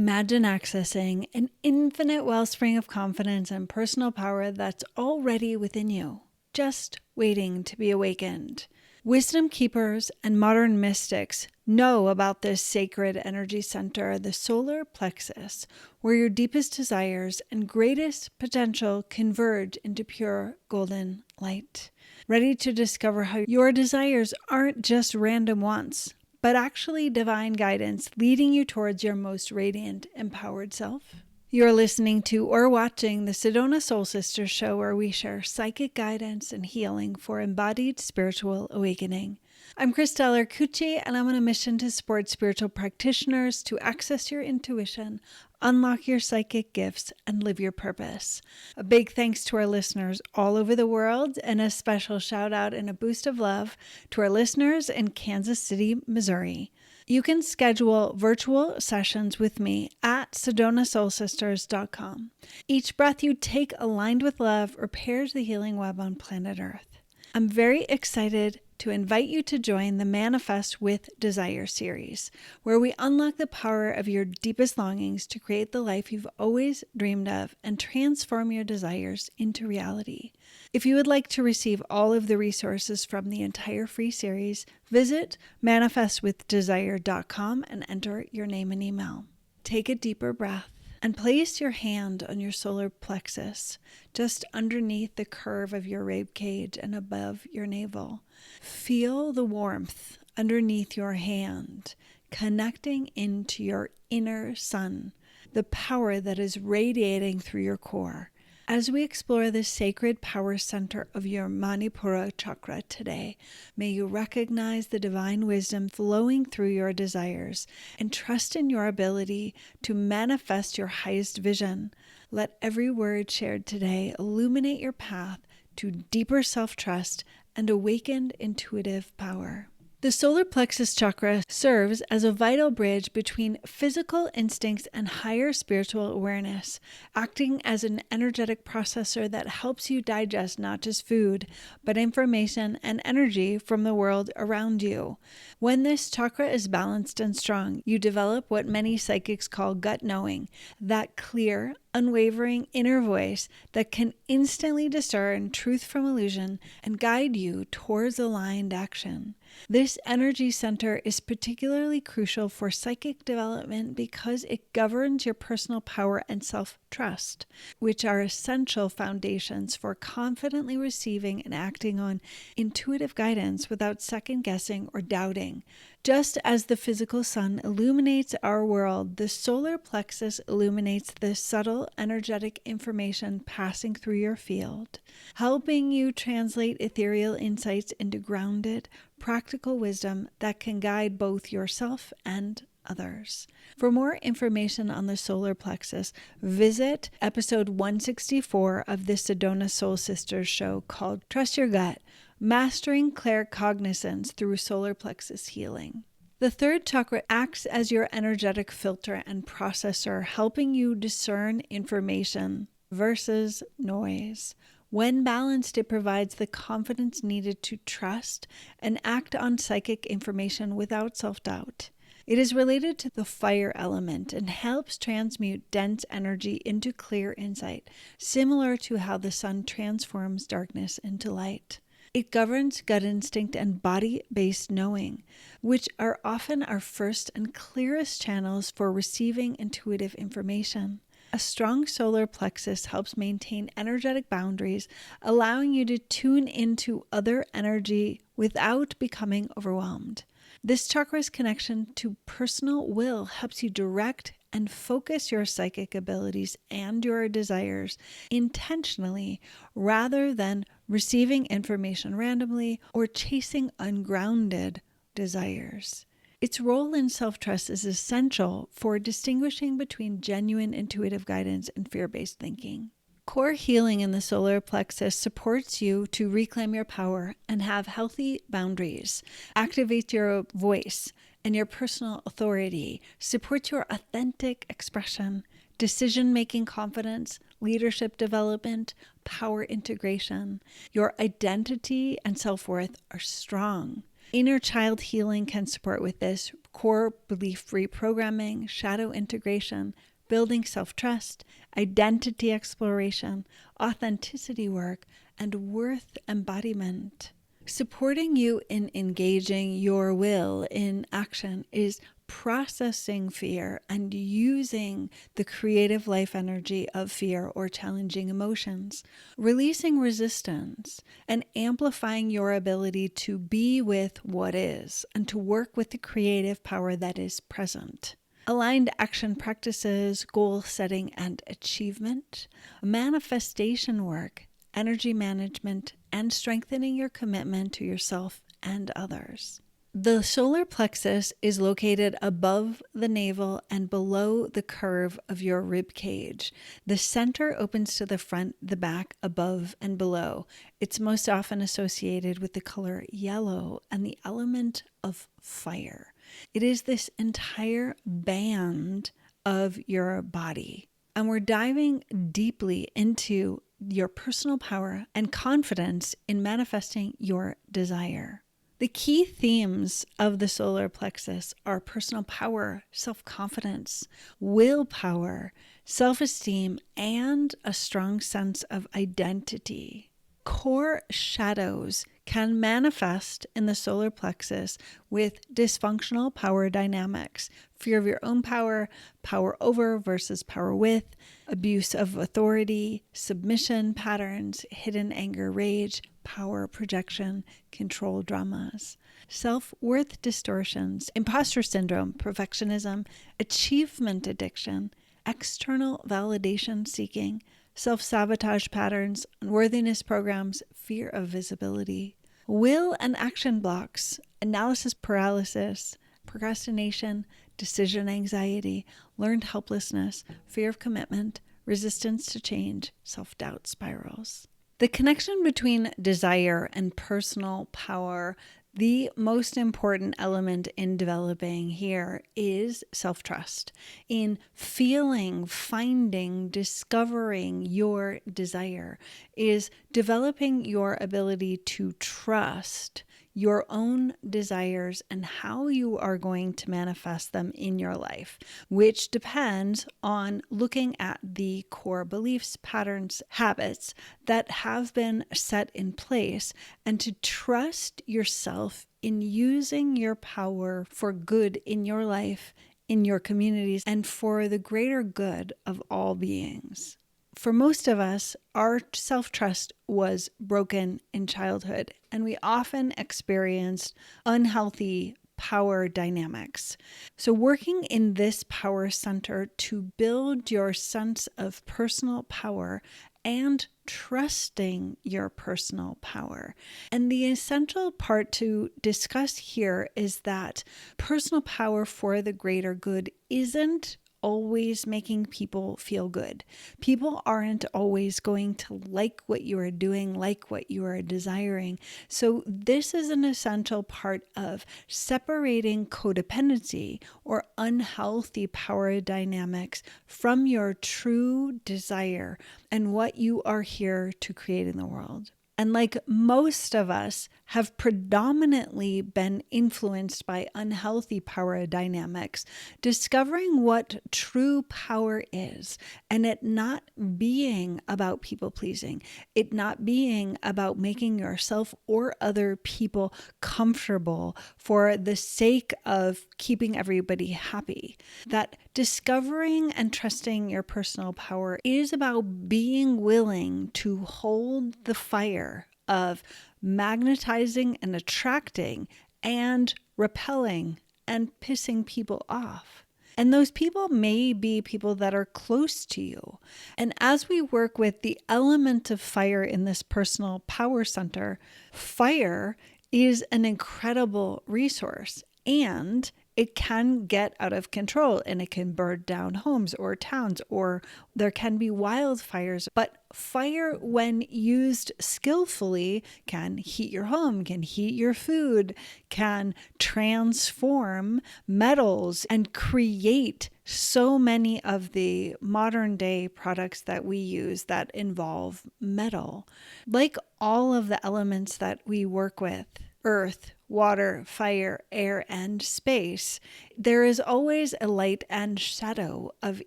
Imagine accessing an infinite wellspring of confidence and personal power that's already within you, just waiting to be awakened. Wisdom keepers and modern mystics know about this sacred energy center, the solar plexus, where your deepest desires and greatest potential converge into pure golden light. Ready to discover how your desires aren't just random wants, but actually divine guidance leading you towards your most radiant, empowered self? You're listening to or watching the Sedona Soul Sisters Show, where we share psychic guidance and healing for embodied spiritual awakening. I'm Christel Arcucci, and I'm on a mission to support spiritual practitioners to access your intuition, unlock your psychic gifts, and live your purpose. A big thanks to our listeners all over the world, and a special shout out and a boost of love to our listeners in Kansas City, Missouri. You can schedule virtual sessions with me at SedonaSoulSisters.com. Each breath you take aligned with love repairs the healing web on planet Earth. I'm very excited to invite you to join the Manifest with Desire series, where we unlock the power of your deepest longings to create the life you've always dreamed of and transform your desires into reality. If you would like to receive all of the resources from the entire free series, visit manifestwithdesire.com and enter your name and email. Take a deeper breath and place your hand on your solar plexus, just underneath the curve of your rib cage and above your navel. Feel the warmth underneath your hand, connecting into your inner sun, the power that is radiating through your core. As we explore the sacred power center of your Manipura chakra today, may you recognize the divine wisdom flowing through your desires and trust in your ability to manifest your highest vision. Let every word shared today illuminate your path to deeper self-trust and awakened intuitive power. The solar plexus chakra serves as a vital bridge between physical instincts and higher spiritual awareness, acting as an energetic processor that helps you digest not just food, but information and energy from the world around you. When this chakra is balanced and strong, you develop what many psychics call gut knowing, that clear, unwavering inner voice that can instantly discern truth from illusion and guide you towards aligned action. This energy center is particularly crucial for psychic development because it governs your personal power and self-trust, which are essential foundations for confidently receiving and acting on intuitive guidance without second-guessing or doubting. Just as the physical sun illuminates our world, the solar plexus illuminates the subtle energetic information passing through your field, helping you translate ethereal insights into grounded, practical wisdom that can guide both yourself and others. For more information on the solar plexus, visit episode 164 of the Sedona Soul Sisters Show called Trust Your Gut, Mastering Claircognizance Through Solar Plexus Healing. The third chakra acts as your energetic filter and processor, helping you discern information versus noise. When balanced, it provides the confidence needed to trust and act on psychic information without self-doubt. It is related to the fire element and helps transmute dense energy into clear insight, similar to how the sun transforms darkness into light. It governs gut instinct and body-based knowing, which are often our first and clearest channels for receiving intuitive information. A strong solar plexus helps maintain energetic boundaries, allowing you to tune into other energy without becoming overwhelmed. This chakra's connection to personal will helps you direct and focus your psychic abilities and your desires intentionally rather than receiving information randomly or chasing ungrounded desires. Its role in self-trust is essential for distinguishing between genuine intuitive guidance and fear-based thinking. Core healing in the solar plexus supports you to reclaim your power and have healthy boundaries, activates your voice and your personal authority, supports your authentic expression, decision-making confidence, leadership development, power integration. Your identity and self-worth are strong. Inner child healing can support with this, core belief reprogramming, shadow integration, building self-trust, identity exploration, authenticity work, and worth embodiment. Supporting you in engaging your will in action is processing fear and using the creative life energy of fear or challenging emotions, releasing resistance, and amplifying your ability to be with what is and to work with the creative power that is present. Aligned action practices, goal setting and achievement, manifestation work, energy management, and strengthening your commitment to yourself and others. The solar plexus is located above the navel and below the curve of your rib cage. The center opens to the front, the back, above, and below. It's most often associated with the color yellow and the element of fire. It is this entire band of your body. And we're diving deeply into your personal power and confidence in manifesting your desire. The key themes of the solar plexus are personal power, self-confidence, willpower, self-esteem, and a strong sense of identity. Core shadows can manifest in the solar plexus with dysfunctional power dynamics, fear of your own power, power over versus power with, abuse of authority, submission patterns, hidden anger, rage, power projection, control dramas, self-worth distortions, imposter syndrome, perfectionism, achievement addiction, external validation seeking, self-sabotage patterns, unworthiness programs, fear of visibility, will and action blocks, analysis paralysis, procrastination, decision anxiety, learned helplessness, fear of commitment, resistance to change, self-doubt spirals. The connection between desire and personal power, the most important element in developing here is self-trust. In feeling, finding, discovering your desire is developing your ability to trust your own desires and how you are going to manifest them in your life, which depends on looking at the core beliefs, patterns, habits that have been set in place, and to trust yourself in using your power for good in your life, in your communities, and for the greater good of all beings. For most of us, our self-trust was broken in childhood, and we often experienced unhealthy power dynamics. So working in this power center to build your sense of personal power and trusting your personal power. And the essential part to discuss here is that personal power for the greater good isn't always making people feel good. People aren't always going to like what you are doing, like what you are desiring. So this is an essential part of separating codependency or unhealthy power dynamics from your true desire and what you are here to create in the world. And like most of us have predominantly been influenced by unhealthy power dynamics, discovering what true power is and it not being about people pleasing, it not being about making yourself or other people comfortable for the sake of keeping everybody happy. That discovering and trusting your personal power is about being willing to hold the fire of magnetizing and attracting and repelling and pissing people off. And those people may be people that are close to you. And as we work with the element of fire in this personal power center, fire is an incredible resource, and it can get out of control and it can burn down homes or towns, or there can be wildfires. But fire, when used skillfully, can heat your home, can heat your food, can transform metals and create so many of the modern day products that we use that involve metal. Like all of the elements that we work with, earth, water, fire, air, and space, there is always a light and shadow of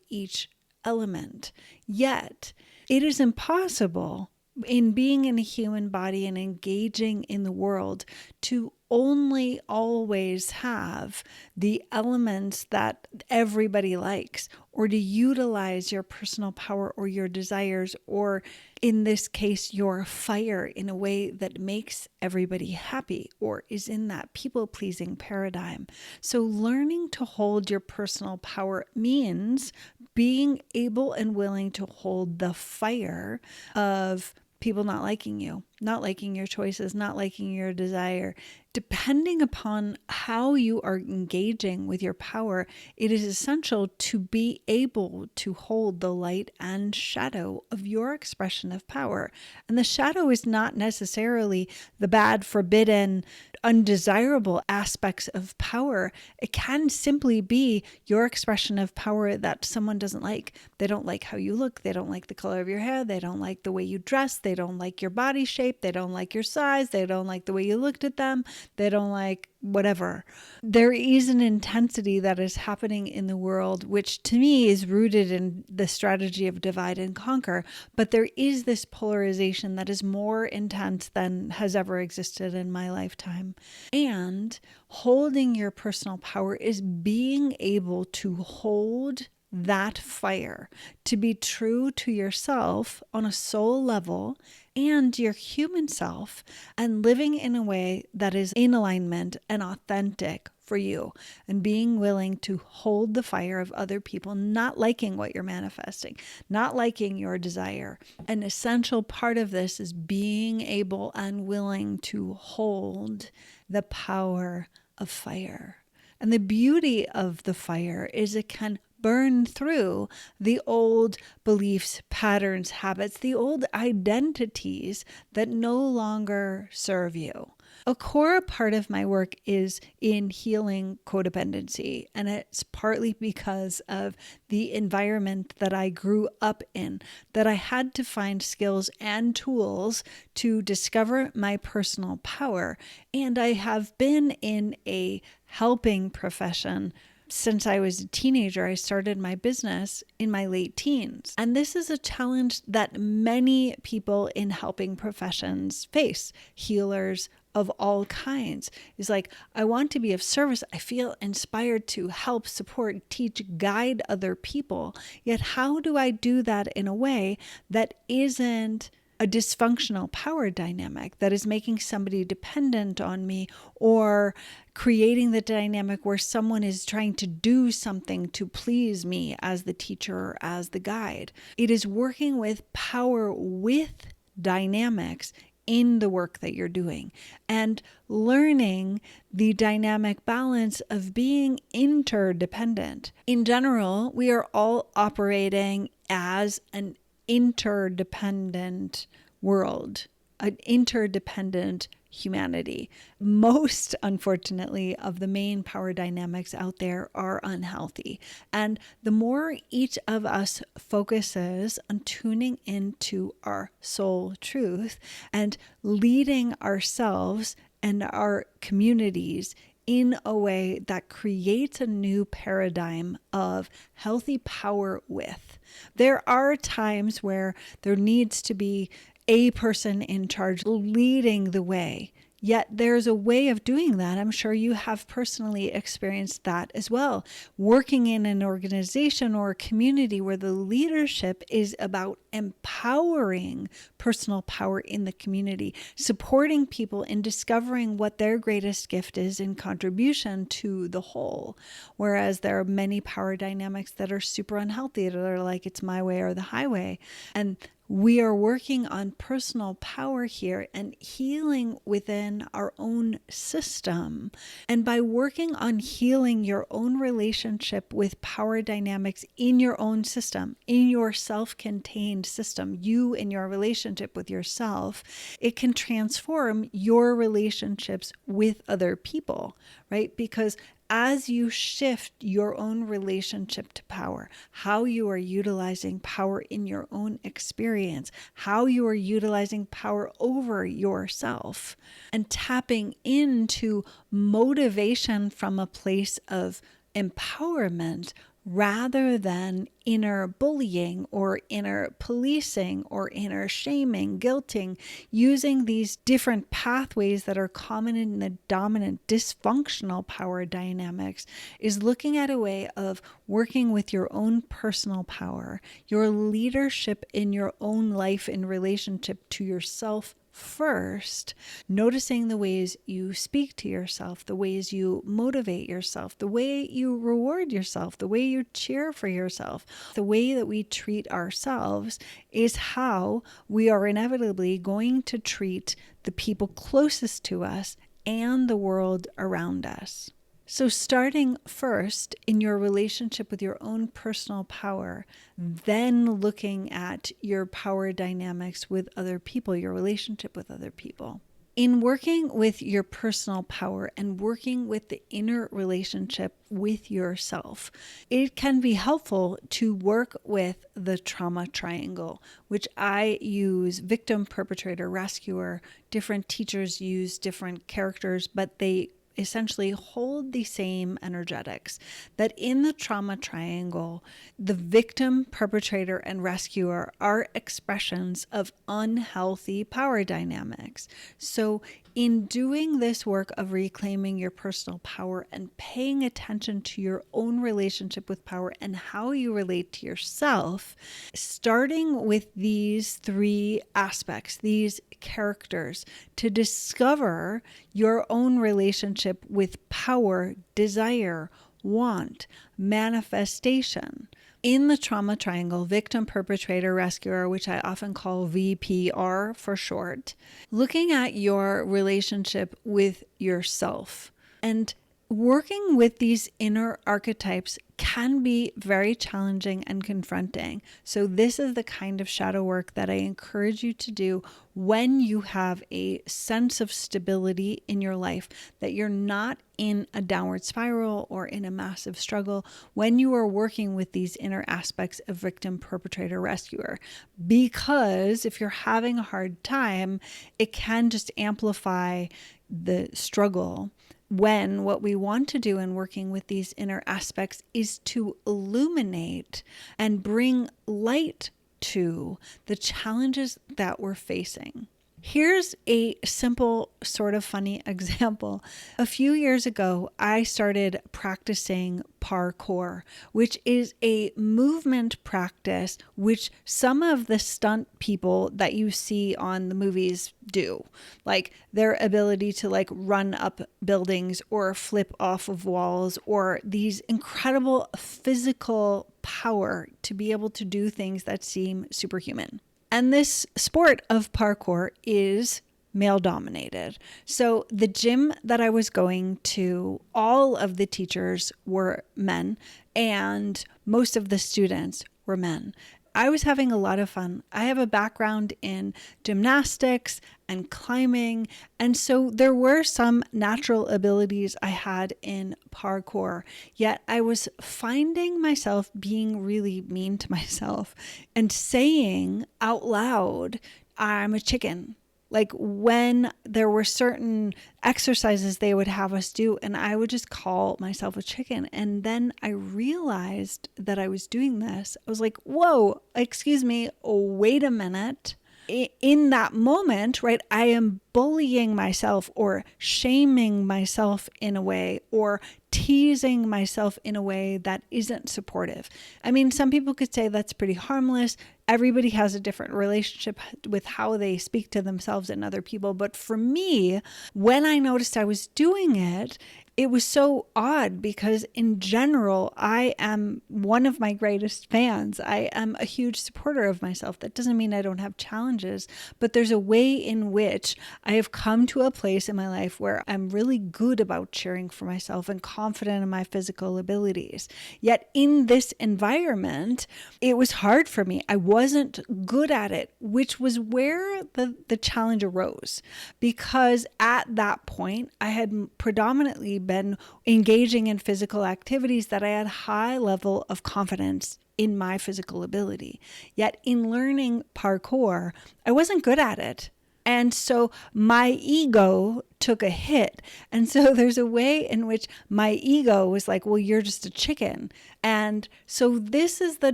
each element. Yet, it is impossible in being in a human body and engaging in the world to only always have the elements that everybody likes, or to utilize your personal power or your desires, or in this case, your fire in a way that makes everybody happy or is in that people-pleasing paradigm. So learning to hold your personal power means being able and willing to hold the fire of people not liking you, not liking your choices, not liking your desire. Depending upon how you are engaging with your power, it is essential to be able to hold the light and shadow of your expression of power. And the shadow is not necessarily the bad, forbidden, undesirable aspects of power. It can simply be your expression of power that someone doesn't like. They don't like how you look. They don't like the color of your hair. They don't like the way you dress. They don't like your body shape. They don't like your size. They don't like the way you looked at them. They don't like whatever. There is an intensity that is happening in the world, which to me is rooted in the strategy of divide and conquer. But there is this polarization that is more intense than has ever existed in my lifetime. And holding your personal power is being able to hold that fire, to be true to yourself on a soul level and your human self, and living in a way that is in alignment and authentic for you, and being willing to hold the fire of other people not liking what you're manifesting, not liking your desire. An essential part of this is being able and willing to hold the power of fire. And the beauty of the fire is it can burn through the old beliefs, patterns, habits, the old identities that no longer serve you. A core part of my work is in healing codependency, and it's partly because of the environment that I grew up in, that I had to find skills and tools to discover my personal power. And I have been in a helping profession since I was a teenager. I started my business in my late teens. And this is a challenge that many people in helping professions face, healers of all kinds. Is like, I want to be of service. I feel inspired to help, support, teach, guide other people. Yet how do I do that in a way that isn't a dysfunctional power dynamic that is making somebody dependent on me, or creating the dynamic where someone is trying to do something to please me as the teacher or as the guide? It is working with power with dynamics in the work that you're doing, and learning the dynamic balance of being interdependent. In general, we are all operating as an interdependent world, an interdependent humanity. Most, unfortunately, of the main power dynamics out there are unhealthy. And the more each of us focuses on tuning into our soul truth and leading ourselves and our communities in a way that creates a new paradigm of healthy power with. There are times where there needs to be a person in charge leading the way. Yet there's a way of doing that. I'm sure you have personally experienced that as well. Working in an organization or a community where the leadership is about empowering personal power in the community, supporting people in discovering what their greatest gift is in contribution to the whole. Whereas there are many power dynamics that are super unhealthy, that are like, it's my way or the highway. And we are working on personal power here and healing within our own system. And by working on healing your own relationship with power dynamics in your own system, in your self-contained system, you and your relationship with yourself, it can transform your relationships with other people, right? Because as you shift your own relationship to power, how you are utilizing power in your own experience, how you are utilizing power over yourself, and tapping into motivation from a place of empowerment rather than inner bullying or inner policing or inner shaming, guilting, using these different pathways that are common in the dominant dysfunctional power dynamics, is looking at a way of working with your own personal power, your leadership in your own life in relationship to yourself first, noticing the ways you speak to yourself, the ways you motivate yourself, the way you reward yourself, the way you cheer for yourself, the way that we treat ourselves is how we are inevitably going to treat the people closest to us and the world around us. So starting first in your relationship with your own personal power, then looking at your power dynamics with other people, your relationship with other people. In working with your personal power and working with the inner relationship with yourself, it can be helpful to work with the trauma triangle, which I use victim, perpetrator, rescuer. Different teachers use different characters, but they essentially hold the same energetics. That in the trauma triangle, the victim, perpetrator, and rescuer are expressions of unhealthy power dynamics. So in doing this work of reclaiming your personal power and paying attention to your own relationship with power and how you relate to yourself, starting with these three aspects, these characters, to discover your own relationship with power, desire, want, manifestation. In the trauma triangle, victim, perpetrator, rescuer, which I often call VPR for short, looking at your relationship with yourself and working with these inner archetypes can be very challenging and confronting. So this is the kind of shadow work that I encourage you to do when you have a sense of stability in your life, that you're not in a downward spiral or in a massive struggle, when you are working with these inner aspects of victim, perpetrator, rescuer. Because if you're having a hard time, it can just amplify the struggle, when what we want to do in working with these inner aspects is to illuminate and bring light to the challenges that we're facing. Here's a simple, sort of funny example. A few years ago, I started practicing parkour, which is a movement practice which some of the stunt people that you see on the movies do. Like their ability to run up buildings or flip off of walls, or these incredible physical power to be able to do things that seem superhuman. And this sport of parkour is male dominated. So the gym that I was going to, all of the teachers were men and most of the students were men. I was having a lot of fun. I have a background in gymnastics and climbing, and so there were some natural abilities I had in parkour, yet I was finding myself being really mean to myself and saying out loud, I'm a chicken. Like when there were certain exercises they would have us do, and I would just call myself a chicken. And then I realized that I was doing this. I was like, whoa, excuse me, wait a minute. In that moment, right, I am bullying myself or shaming myself in a way, or teasing myself in a way that isn't supportive. I mean, some people could say that's pretty harmless. Everybody has a different relationship with how they speak to themselves and other people. But for me, when I noticed I was doing it, it was so odd because in general, I am one of my greatest fans. I am a huge supporter of myself. That doesn't mean I don't have challenges, but there's a way in which I have come to a place in my life where I'm really good about cheering for myself and confident in my physical abilities. Yet in this environment, it was hard for me. I wasn't good at it, which was where the challenge arose. Because at that point, I had predominantly been engaging in physical activities that I had high level of confidence in my physical ability. Yet in learning parkour, I wasn't good at it. And so my ego took a hit. And so there's a way in which my ego was like, well, you're just a chicken. And so this is the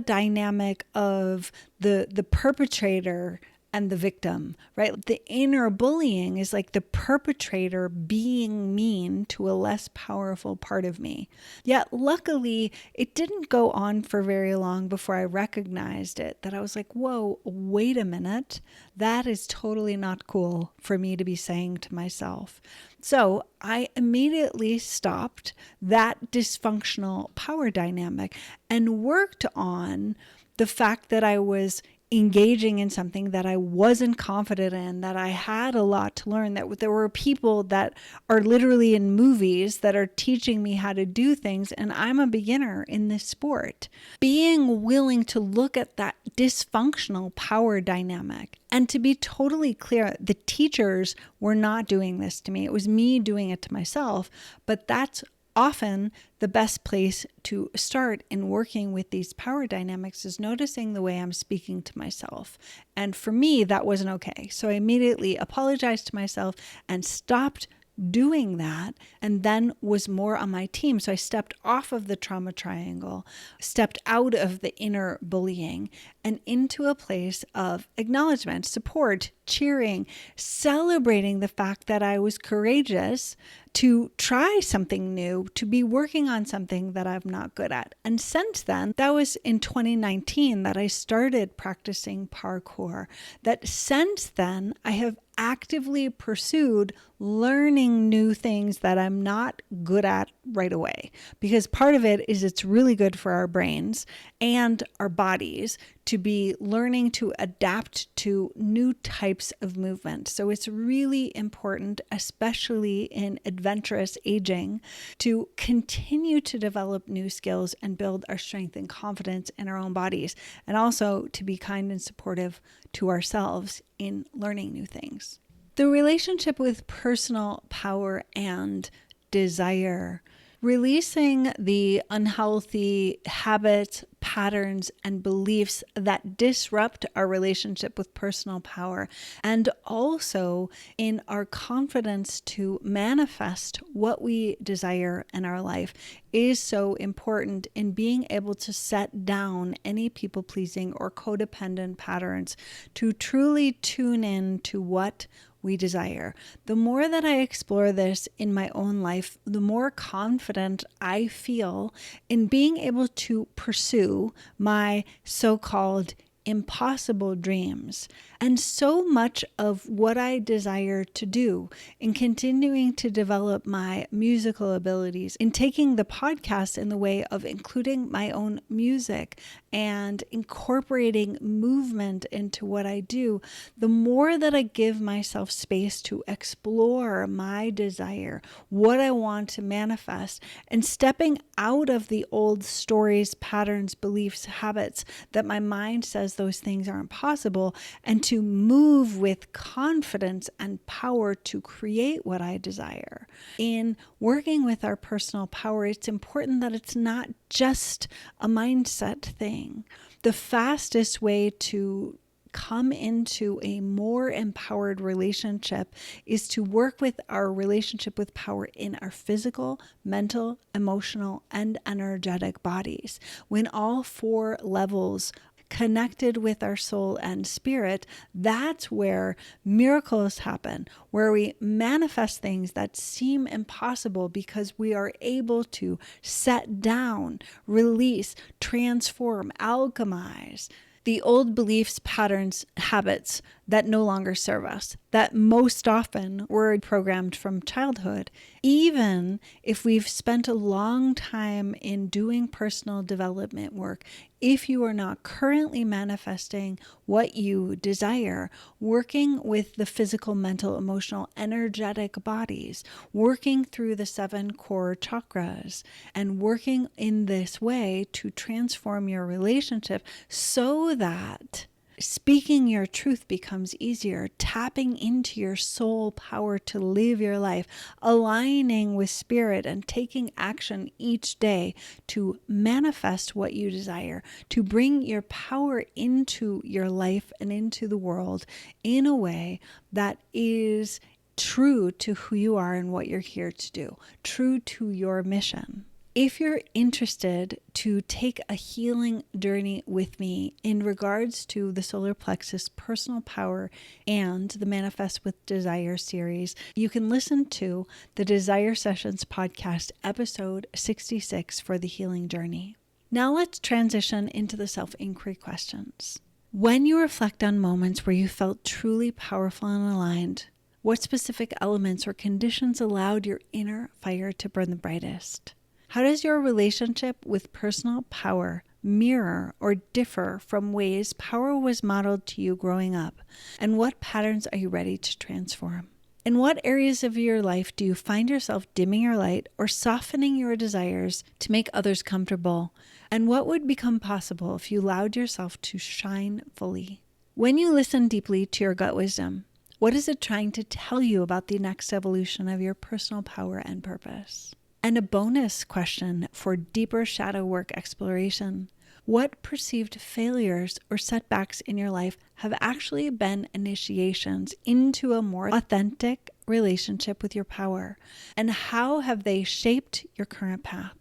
dynamic of the perpetrator and the victim, right? The inner bullying is like the perpetrator being mean to a less powerful part of me. Yet luckily, it didn't go on for very long before I recognized it, that I was like, whoa, wait a minute. That is totally not cool for me to be saying to myself. So I immediately stopped that dysfunctional power dynamic and worked on the fact that I was engaging in something that I wasn't confident in, that I had a lot to learn, that there were people that are literally in movies that are teaching me how to do things, and I'm a beginner in this sport. Being willing to look at that dysfunctional power dynamic. And to be totally clear, the teachers were not doing this to me. It was me doing it to myself, but that's often the best place to start in working with these power dynamics is noticing the way I'm speaking to myself. And for me, that wasn't okay. So I immediately apologized to myself and stopped doing that, and then was more on my team. So I stepped off of the trauma triangle, stepped out of the inner bullying, and into a place of acknowledgement, support, cheering, celebrating the fact that I was courageous to try something new, to be working on something that I'm not good at. And since then, that was in 2019 that I started practicing parkour. That since then, I have actively pursued learning new things that I'm not good at right away. Because part of it is it's really good for our brains and our bodies to be learning to adapt to new types of movement. So it's really important, especially in adventurous aging, to continue to develop new skills and build our strength and confidence in our own bodies, and also to be kind and supportive to ourselves in learning new things. The relationship with personal power and desire. Releasing the unhealthy habits, patterns, and beliefs that disrupt our relationship with personal power, and also in our confidence to manifest what we desire in our life, is so important in being able to set down any people-pleasing or codependent patterns to truly tune in to what we desire. The more that I explore this in my own life, the more confident I feel in being able to pursue my so-called impossible dreams. And so much of what I desire to do in continuing to develop my musical abilities, in taking the podcast in the way of including my own music and incorporating movement into what I do, the more that I give myself space to explore my desire, what I want to manifest, and stepping out of the old stories, patterns, beliefs, habits that my mind says those things are impossible, and to move with confidence and power to create what I desire. In working with our personal power, it's important that it's not just a mindset thing. The fastest way to come into a more empowered relationship is to work with our relationship with power in our physical, mental, emotional, and energetic bodies. When all four levels connected with our soul and spirit, that's where miracles happen, where we manifest things that seem impossible because we are able to set down, release, transform, alchemize the old beliefs, patterns, habits that no longer serve us, that most often were programmed from childhood. Even if we've spent a long time in doing personal development work, if you are not currently manifesting what you desire, working with the physical, mental, emotional, energetic bodies, working through the 7 core chakras, and working in this way to transform your relationship so that Speaking your truth becomes easier. Tapping into your soul power to live your life, aligning with spirit and taking action each day to manifest what you desire, to bring your power into your life and into the world in a way that is true to who you are and what you're here to do, true to your mission. If you're interested to take a healing journey with me in regards to the solar plexus, personal power, and the Manifest with Desire series, you can listen to the Desire Sessions podcast, episode 66 for the healing journey. Now let's transition into the self-inquiry questions. When you reflect on moments where you felt truly powerful and aligned, what specific elements or conditions allowed your inner fire to burn the brightest? How does your relationship with personal power mirror or differ from ways power was modeled to you growing up? And what patterns are you ready to transform? In what areas of your life do you find yourself dimming your light or softening your desires to make others comfortable? And what would become possible if you allowed yourself to shine fully? When you listen deeply to your gut wisdom, what is it trying to tell you about the next evolution of your personal power and purpose? And a bonus question for deeper shadow work exploration. What perceived failures or setbacks in your life have actually been initiations into a more authentic relationship with your power? And how have they shaped your current path?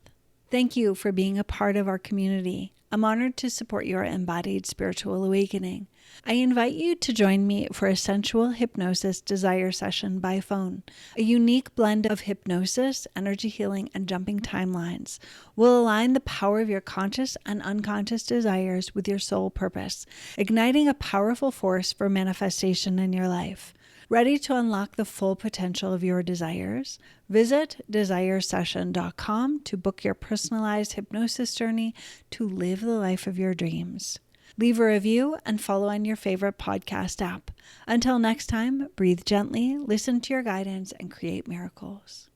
Thank you for being a part of our community. I'm honored to support your embodied spiritual awakening. I invite you to join me for a sensual hypnosis desire session by phone. A unique blend of hypnosis, energy healing, and jumping timelines will align the power of your conscious and unconscious desires with your soul purpose, igniting a powerful force for manifestation in your life. Ready to unlock the full potential of your desires? Visit desiresession.com to book your personalized hypnosis journey to live the life of your dreams. Leave a review and follow on your favorite podcast app. Until next time, breathe gently, listen to your guidance, and create miracles.